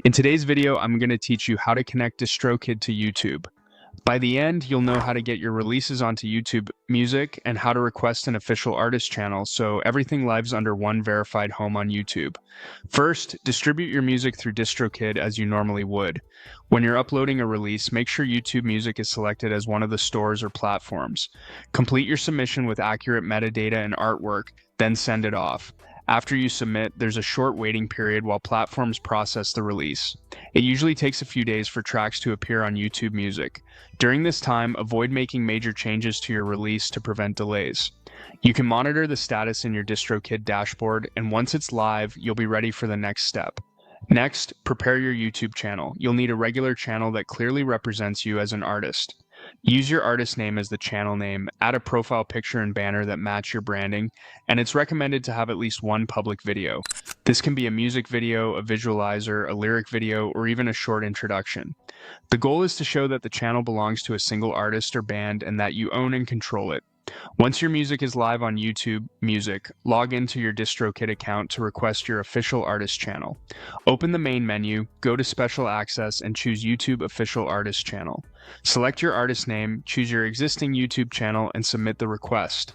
In today's video, I'm going to teach you how to connect Distrokid to YouTube. By the end, you'll know how to get your releases onto YouTube Music and how to request an official artist channel so everything lives under one verified home on YouTube. First, distribute your music through Distrokid as you normally would. When you're uploading a release, make sure YouTube Music is selected as one of the stores or platforms. Complete your submission with accurate metadata and artwork, then send it off. After you submit, there's a short waiting period while platforms process the release. It usually takes a few days for tracks to appear on YouTube Music. During this time, avoid making major changes to your release to prevent delays. You can monitor the status in your Distrokid dashboard, and once it's live, you'll be ready for the next step. Next, prepare your YouTube channel. You'll need a regular channel that clearly represents you as an artist. Use your artist name as the channel name, add a profile picture and banner that match your branding, and it's recommended to have at least one public video. This can be a music video, a visualizer, a lyric video, or even a short introduction. The goal is to show that the channel belongs to a single artist or band and that you own and control it. Once your music is live on YouTube Music, log into your Distrokid account to request your official artist channel. Open the main menu, go to Special Access, and choose YouTube Official Artist Channel. Select your artist name, choose your existing YouTube channel, and submit the request.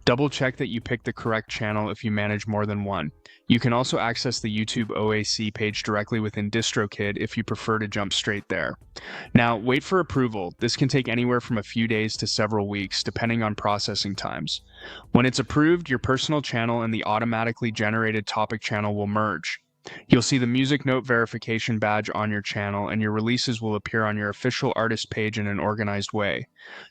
Double check that you pick the correct channel if you manage more than one. You can also access the YouTube OAC page directly within Distrokid if you prefer to jump straight there. Now, wait for approval. This can take anywhere from a few days to several weeks, depending on processing times. When it's approved, your personal channel and the automatically generated topic channel will merge. You'll see the music note verification badge on your channel, and your releases will appear on your official artist page in an organized way.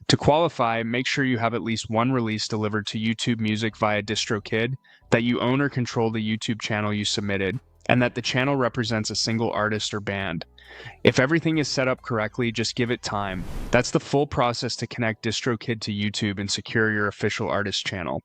To qualify, make sure you have at least one release delivered to YouTube Music via Distrokid, that you own or control the YouTube channel you submitted, and that the channel represents a single artist or band. If everything is set up correctly, just give it time. That's the full process to connect Distrokid to YouTube and secure your official artist channel.